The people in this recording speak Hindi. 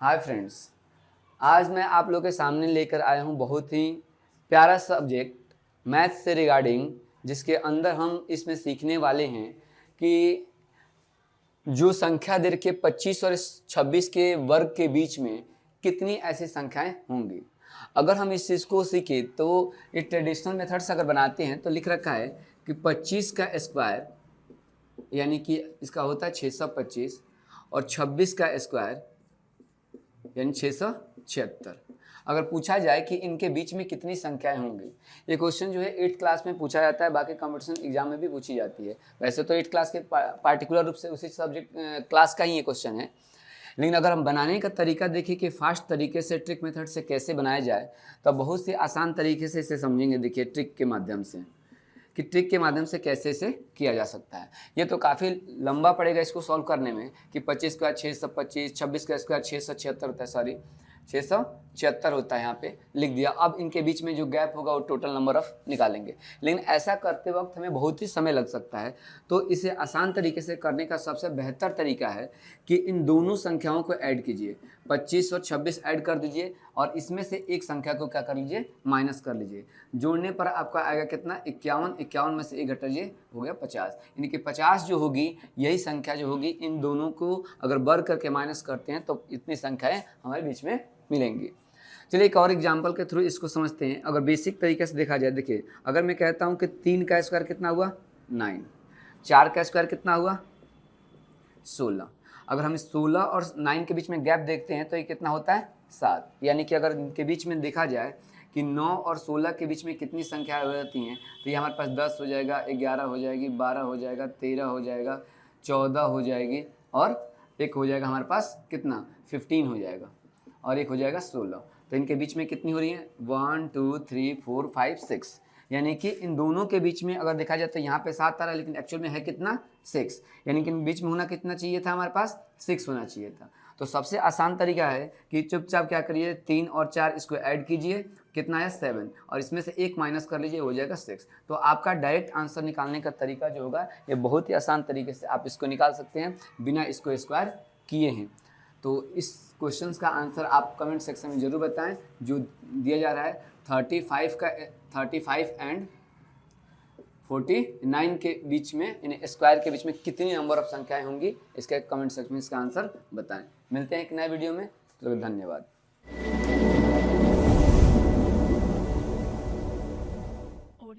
हाय फ्रेंड्स, आज मैं आप लोग के सामने लेकर आया हूँ बहुत ही प्यारा सब्जेक्ट मैथ्स से रिगार्डिंग, जिसके अंदर हम इसमें सीखने वाले हैं कि जो संख्या दे रखी है 25 और 26 के वर्ग के बीच में कितनी ऐसी संख्याएं होंगी। अगर हम इस चीज़ को सीखें तो ये ट्रेडिशनल मेथड से अगर बनाते हैं तो लिख रखा है कि 25 का स्क्वायर यानी कि इसका होता है 625 और 26 का स्क्वायर यानी 676। अगर पूछा जाए कि इनके बीच में कितनी संख्याएं होंगी, ये क्वेश्चन जो है 8th क्लास में पूछा जाता है, बाकी कंपटीशन एग्जाम में भी पूछी जाती है। वैसे तो 8th क्लास के पार्टिकुलर रूप से उसी सब्जेक्ट क्लास का ही ये क्वेश्चन है, लेकिन अगर हम बनाने का तरीका देखें कि फास्ट तरीके से ट्रिक मेथड से कैसे बनाया जाए तो बहुत से आसान तरीके से इसे समझेंगे। देखिए ट्रिक के माध्यम से कि ट्रिक के माध्यम से कैसे इसे किया जा सकता है। ये तो काफ़ी लंबा पड़ेगा इसको सॉल्व करने में कि 25 का 625, 26 का स्क्वायर 676 होता है, सॉरी 676 होता है, यहाँ पे लिख दिया। अब इनके बीच में जो गैप होगा वो टोटल नंबर ऑफ निकालेंगे, लेकिन ऐसा करते वक्त हमें बहुत ही समय लग सकता है। तो इसे आसान तरीके से करने का सबसे बेहतर तरीका है कि इन दोनों संख्याओं को ऐड कीजिए, 25 और 26 ऐड कर दीजिए और इसमें से एक संख्या को क्या कर लीजिए, माइनस कर लीजिए। जोड़ने पर आपका आएगा कितना, 51, 51 में से एक घटा लीजिए, हो गया 50। यानी कि 50 जो होगी यही संख्या जो होगी, इन दोनों को अगर वर्ग करके माइनस करते हैं तो इतनी संख्याएं हमारे बीच में मिलेंगी। चलिए एक और एग्जाम्पल के थ्रू इसको समझते हैं। अगर बेसिक तरीके से देखा जाए, देखिए अगर मैं कहता हूँ कि 3 का स्क्वायर कितना हुआ 9, 4 का स्क्वायर कितना हुआ 16। अगर हम 16 और 9 के बीच में गैप देखते हैं तो ये कितना होता है 7। यानी कि अगर इनके बीच में देखा जाए कि 9 और 16 के बीच में कितनी संख्या हो जाती हैं तो ये हमारे पास 10 हो जाएगा, 11 हो जाएगी, 12 हो जाएगा, 13 हो जाएगा, 14 हो जाएगी और एक हो जाएगा हमारे पास कितना 15 हो जाएगा और एक हो जाएगा 16। तो इनके बीच में कितनी हो रही है 1 2 3 4 5 6। यानी कि इन दोनों के बीच में अगर देखा जाए तो यहाँ पे 7 आ रहा है, लेकिन एक्चुअल में है कितना 6। यानी कि इन बीच में होना कितना चाहिए था, हमारे पास 6 होना चाहिए था। तो सबसे आसान तरीका है कि चुपचाप क्या करिए, 3 और 4 इसको ऐड कीजिए, कितना है 7, और इसमें से एक माइनस कर लीजिए, हो जाएगा 6। तो आपका डायरेक्ट आंसर निकालने का तरीका जो होगा ये बहुत ही आसान तरीके से आप इसको निकाल सकते हैं बिना इसको स्क्वायर किए हैं। तो इस क्वेश्चंस का आंसर आप कमेंट सेक्शन में ज़रूर बताएं। जो दिया जा रहा है 35 एंड 49 के बीच में, यानी स्क्वायर के बीच में कितनी नंबर ऑफ संख्याएं होंगी, इसके कमेंट सेक्शन में इसका आंसर बताएं। मिलते हैं एक नए वीडियो में, तो धन्यवाद।